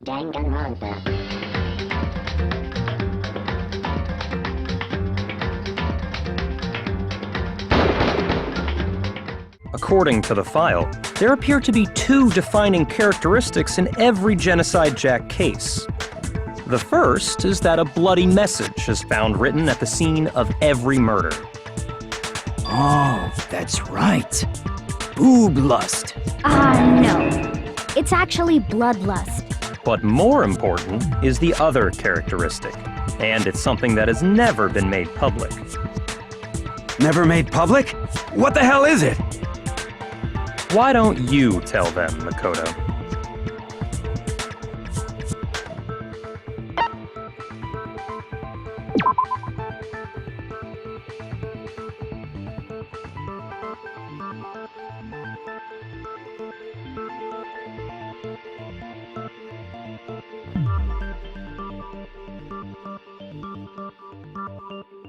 Danganronpa. According to the file, there appear to be two defining characteristics in every Genocide Jack case. The first is that a bloody message is found written at the scene of every murder. Oh, that's right. Boob lust. No. It's actually bloodlust. But more important is the other characteristic, and it's something that has never been made public. Never made public? What the hell is it? Why don't you tell them, Makoto?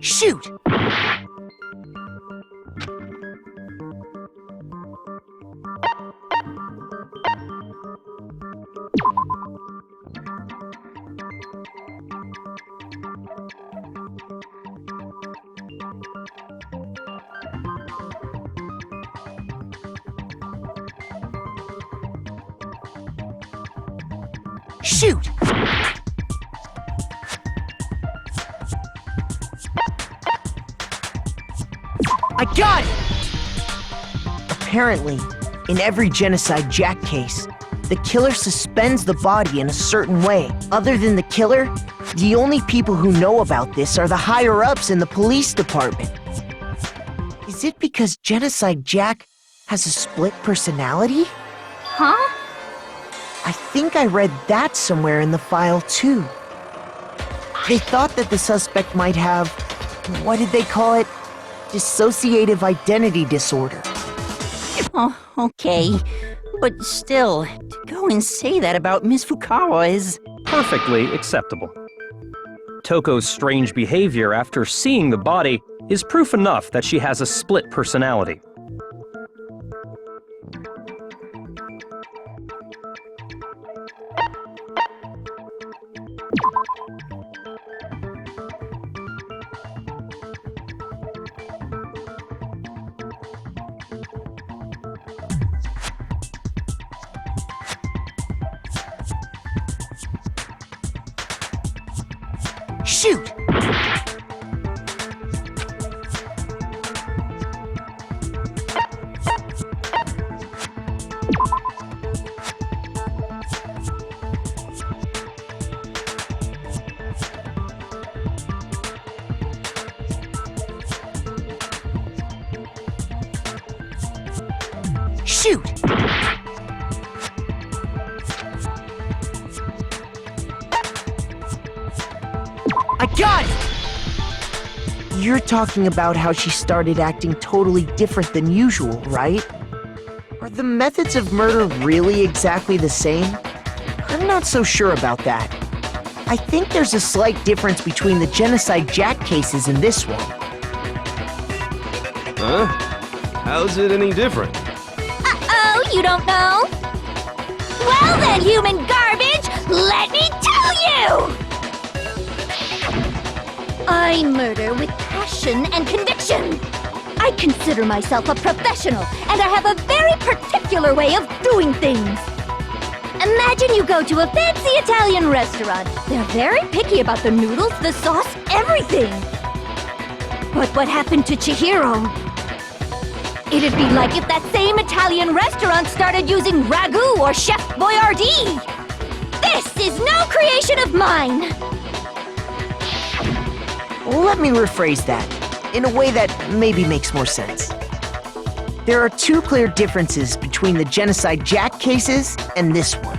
Shoot! Shoot! I got it! Apparently, in every Genocide Jack case, the killer suspends the body in a certain way. Other than the killer, the only people who know about this are the higher-ups in the police department. Is it because Genocide Jack has a split personality? Huh? I think I read that somewhere in the file, too. They thought that the suspect might have, what did they call it? Dissociative identity disorder. Oh, okay. But still, to go and say that about Miss Fukawa is... Perfectly acceptable. Toko's strange behavior after seeing the body is proof enough that she has a split personality. Shoot! Shoot! I got it! You're talking about how she started acting totally different than usual, right? Are the methods of murder really exactly the same? I'm not so sure about that. I think there's a slight difference between the Genocide Jack cases and this one. Huh? How's it any different? Uh-oh, you don't know? Well then, human garbage, let me tell you! I murder with passion and conviction. I consider myself a professional, and I have a very particular way of doing things. Imagine you go to a fancy Italian restaurant. They're very picky about the noodles, the sauce, everything. But what happened to Chihiro? It'd be like if that same Italian restaurant started using ragu or Chef Boyardee. This is no creation of mine. Let me rephrase that, in a way that maybe makes more sense. There are two clear differences between the Genocide Jack cases and this one.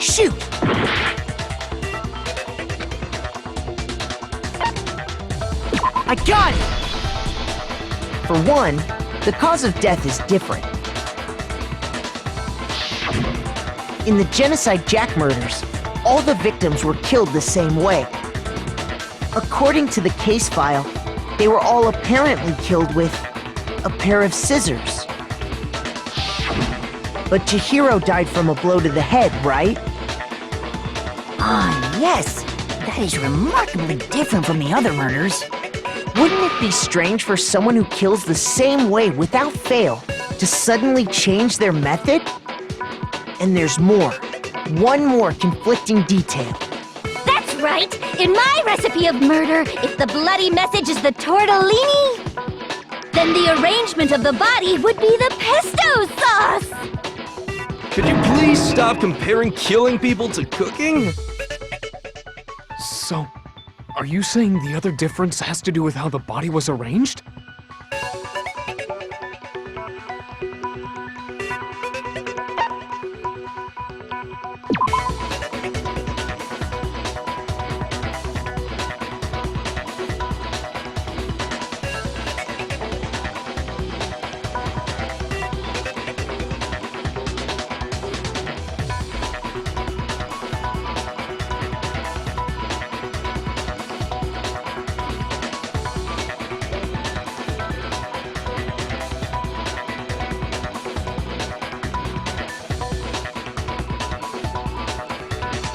Shoot! I got it! For one, the cause of death is different. In the Genocide Jack murders, all the victims were killed the same way. According to the case file, they were all apparently killed with a pair of scissors. But Chihiro died from a blow to the head, right? Ah, yes. That is remarkably different from the other murders. Wouldn't it be strange for someone who kills the same way without fail to suddenly change their method? And there's more. One more conflicting detail. That's right! In my recipe of murder, if the bloody message is the tortellini, then the arrangement of the body would be the pesto sauce! Could you please stop comparing killing people to cooking? So, are you saying the other difference has to do with how the body was arranged?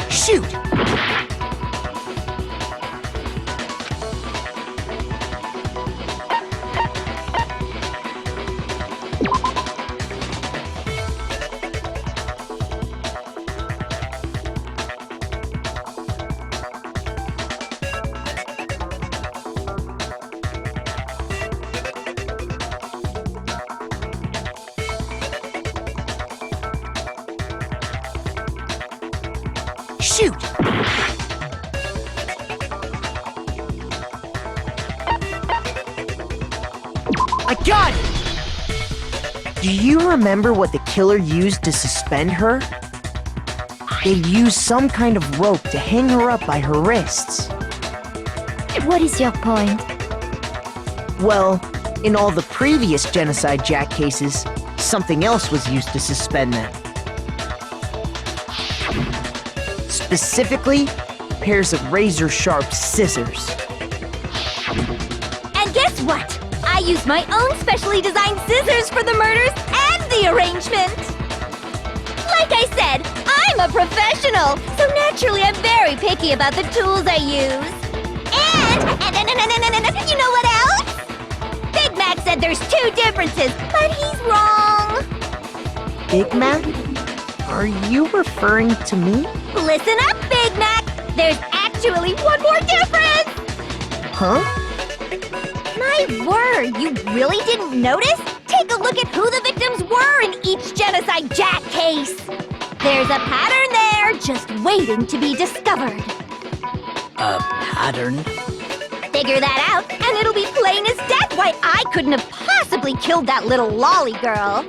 Shoot! Shoot! I got it! Do you remember what the killer used to suspend her? They used some kind of rope to hang her up by her wrists. What is your point? Well, in all the previous Genocide Jack cases, something else was used to suspend them. Specifically, pairs of razor-sharp scissors. And guess what? I used my own specially designed scissors for the murders and the arrangement! Like I said, I'm a professional, so naturally I'm very picky about the tools I use. And you know what else? Big Mac said there's two differences, but he's wrong. Big Mac? Are you referring to me? Listen up, Big Mac! There's actually one more difference! Huh? My word, you really didn't notice? Take a look at who the victims were in each Genocide Jack case. There's a pattern there, just waiting to be discovered. A pattern? Figure that out, and it'll be plain as death why I couldn't have possibly killed that little lolly girl.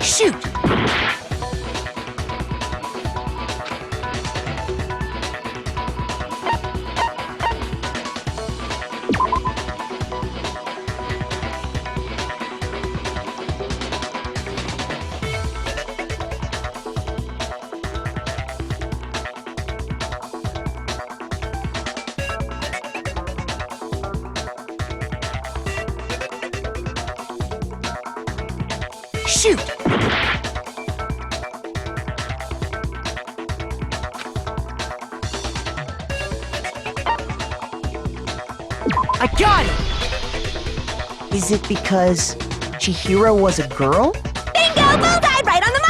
Shoot! Shoot! I got it! Is it because Chihiro was a girl? Bingo! Bullseye! Right on the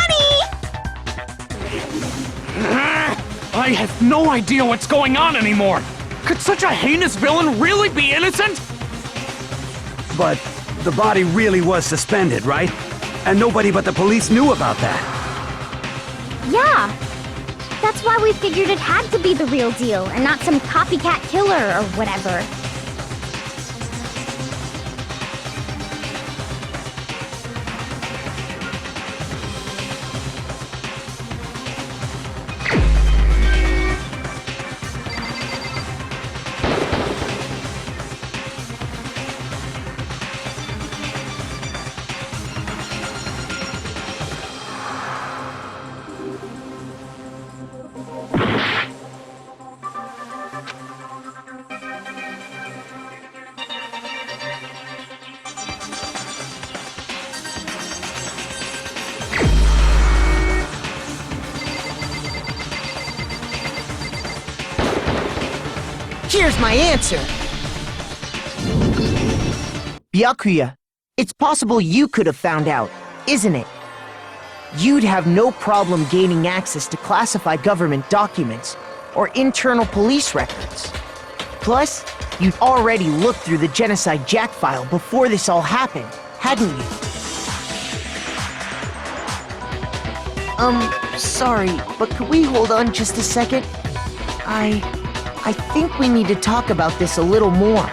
I have no idea what's going on anymore! Could such a heinous villain really be innocent? But the body really was suspended, right? And nobody but the police knew about that. money! Yeah! That's why we figured it had to be the real deal, and not some copycat killer or whatever. Here's my answer! Byakuya, it's possible you could have found out, isn't it? You'd have no problem gaining access to classified government documents or internal police records. Plus, you'd already looked through the Genocide Jack file before this all happened, hadn't you? Sorry, but could we hold on just a second? I think we need to talk about this a little more.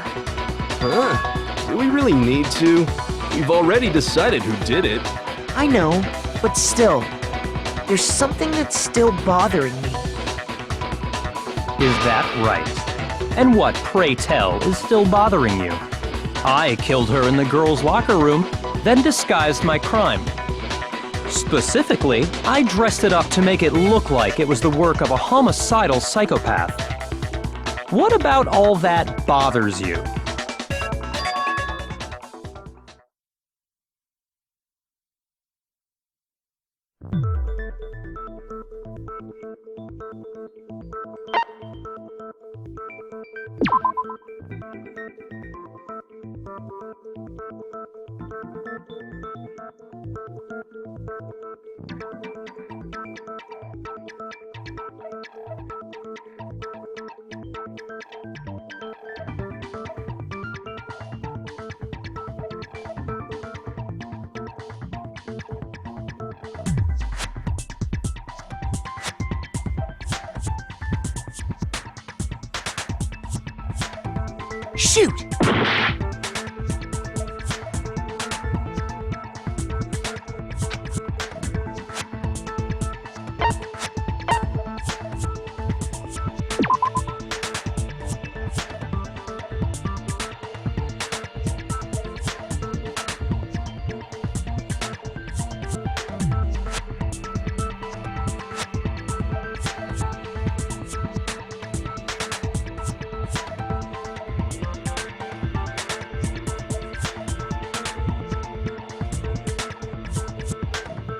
Huh? Do we really need to? We've already decided who did it. I know, but still, there's something that's still bothering me. Is that right? And what, pray tell, is still bothering you? I killed her in the girls' locker room, then disguised my crime. Specifically, I dressed it up to make it look like it was the work of a homicidal psychopath. What about all that bothers you? Shoot!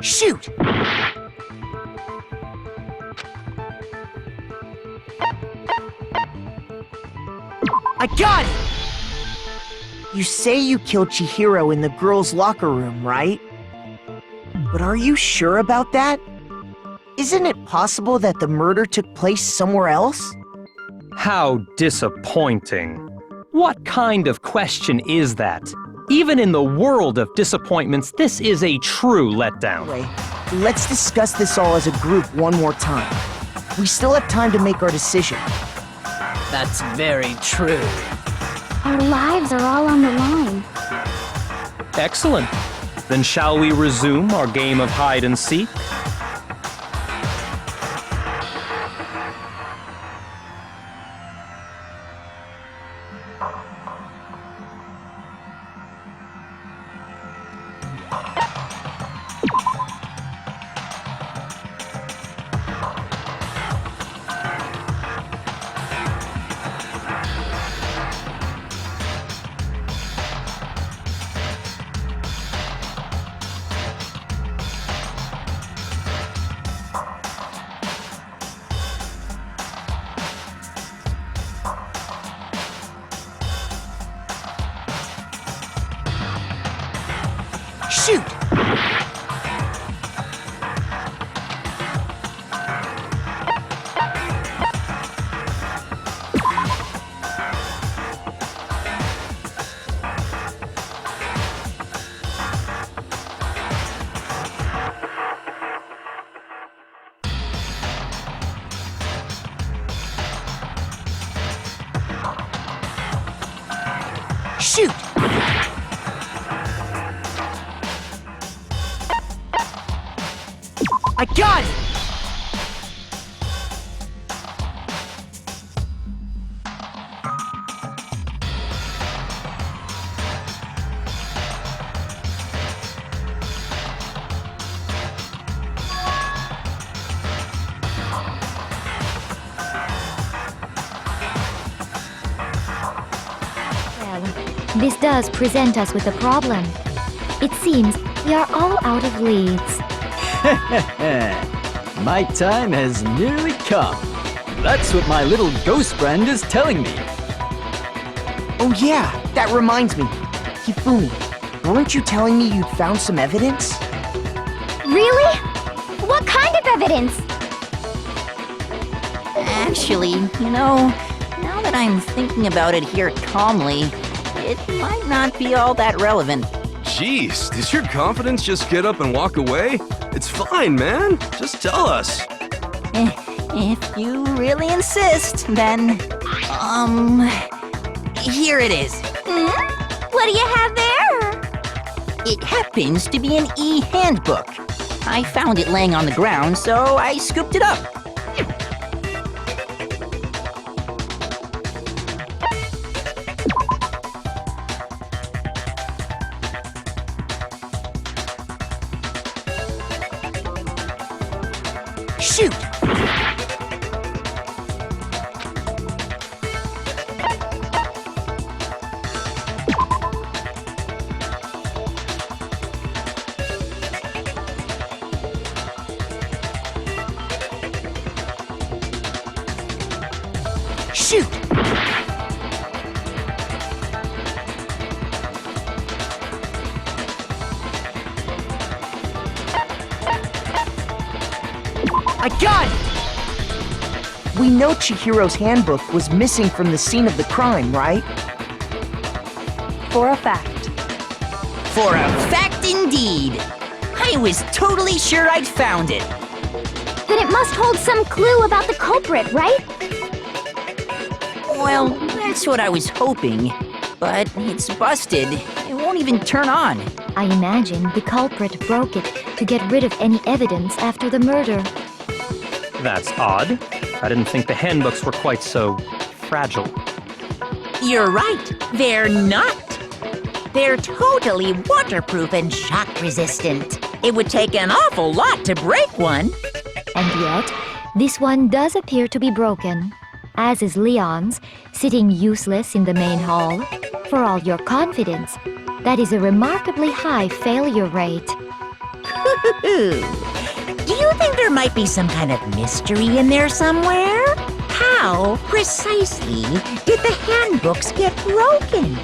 Shoot! I got it! You say you killed Chihiro in the girls' locker room, right? But are you sure about that? Isn't it possible that the murder took place somewhere else? How disappointing. What kind of question is that? Even in the world of disappointments, this is a true letdown. Anyway, let's discuss this all as a group one more time. We still have time to make our decision. That's very true. Our lives are all on the line. Excellent. Then shall we resume our game of hide and seek? Shoot! Shoot! I got it! Well, this does present us with a problem. It seems we are all out of leads. My time has nearly come. That's what my little ghost friend is telling me. Oh yeah, that reminds me. Hifumi, weren't you telling me you'd found some evidence? Really? What kind of evidence? Actually, now that I'm thinking about it here calmly, it might not be all that relevant. Jeez, did your confidence just get up and walk away? It's fine, man. Just tell us. If you really insist, then, here it is. What do you have there? It happens to be an e-handbook. I found it laying on the ground, so I scooped it up. Shoot! Shoot! I got it! We know Chihiro's handbook was missing from the scene of the crime, right? For a fact. For a fact indeed. I was totally sure I'd found it. Then it must hold some clue about the culprit, right? Well, that's what I was hoping. But it's busted. It won't even turn on. I imagine the culprit broke it to get rid of any evidence after the murder. That's odd. I didn't think the handbooks were quite so fragile. You're right. They're not. They're totally waterproof and shock resistant. It would take an awful lot to break one. And yet, this one does appear to be broken, as is Leon's, sitting useless in the main hall. For all your confidence, that is a remarkably high failure rate. Do you think there might be some kind of mystery in there somewhere? How, precisely, did the handbooks get broken?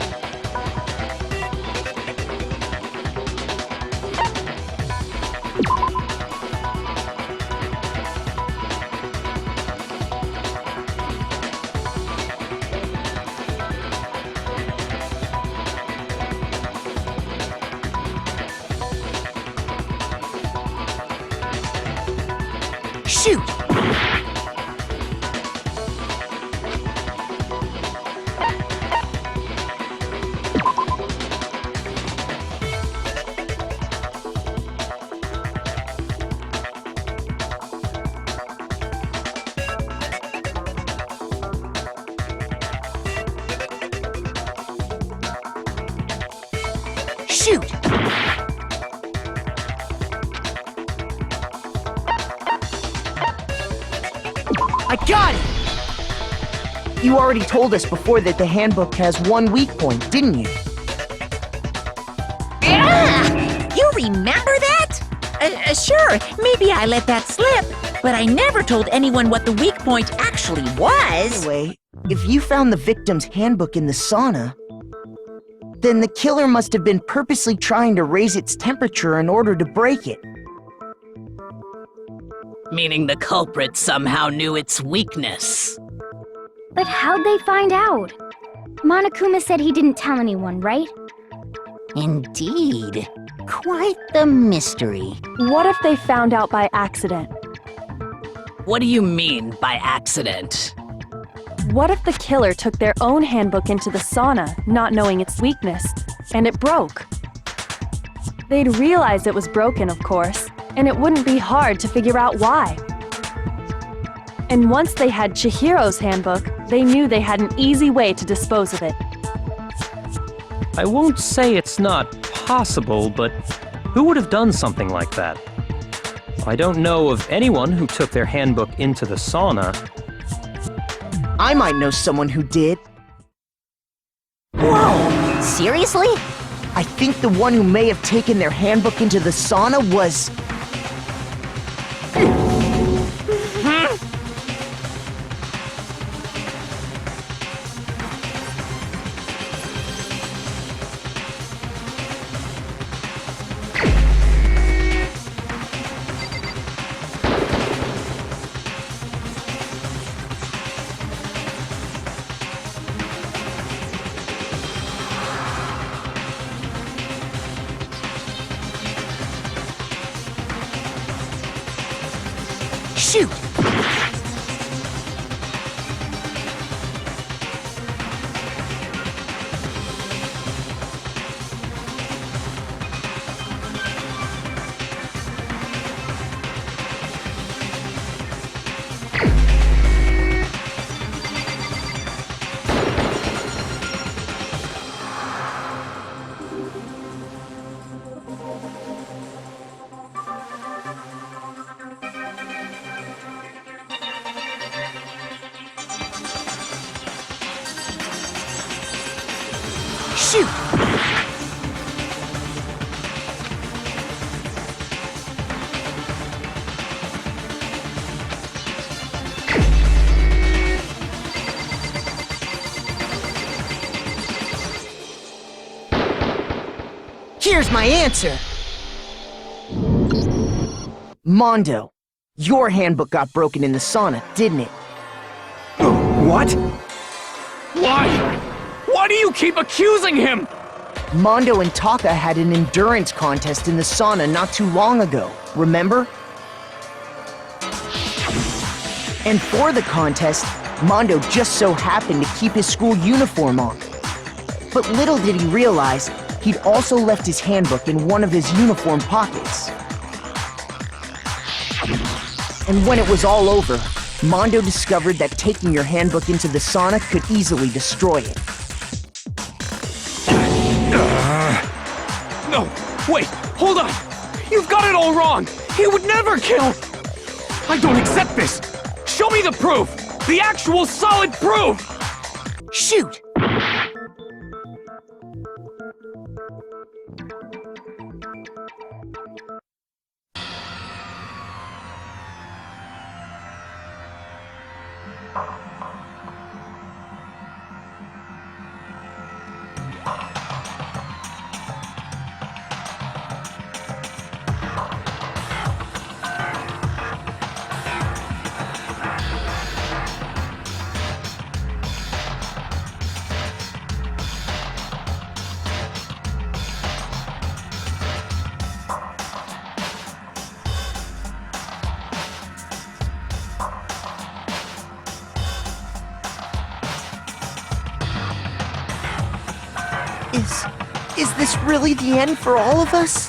Shoot! Shoot! I got it! You already told us before that the handbook has one weak point, didn't you? You remember that? Sure, maybe I let that slip, but I never told anyone what the weak point actually was. Anyway, if you found the victim's handbook in the sauna, Then the killer must have been purposely trying to raise its temperature in order to break it. Meaning the culprit somehow knew its weakness. But how'd they find out? Monokuma said he didn't tell anyone, right? Indeed. Quite the mystery. What if they found out by accident? What do you mean by accident? What if the killer took their own handbook into the sauna, not knowing its weakness, and it broke? They'd realize it was broken, of course, and it wouldn't be hard to figure out why. And once they had Chihiro's handbook, they knew they had an easy way to dispose of it. I won't say it's not possible, but who would have done something like that? I don't know of anyone who took their handbook into the sauna. I might know someone who did. Whoa! Seriously? I think the one who may have taken their handbook into the sauna was... Shoot! Shoot! Here's my answer! Mondo, your handbook got broken in the sauna, didn't it? What? Why? Why do you keep accusing him? Mondo and Taka had an endurance contest in the sauna not too long ago, remember? And for the contest, Mondo just so happened to keep his school uniform on. But little did he realize, he'd also left his handbook in one of his uniform pockets. And when it was all over, Mondo discovered that taking your handbook into the sauna could easily destroy it. No, wait, hold on. You've got it all wrong. He would never kill. I don't accept this. Show me the proof. The actual solid proof. Shoot! Is this really the end for all of us?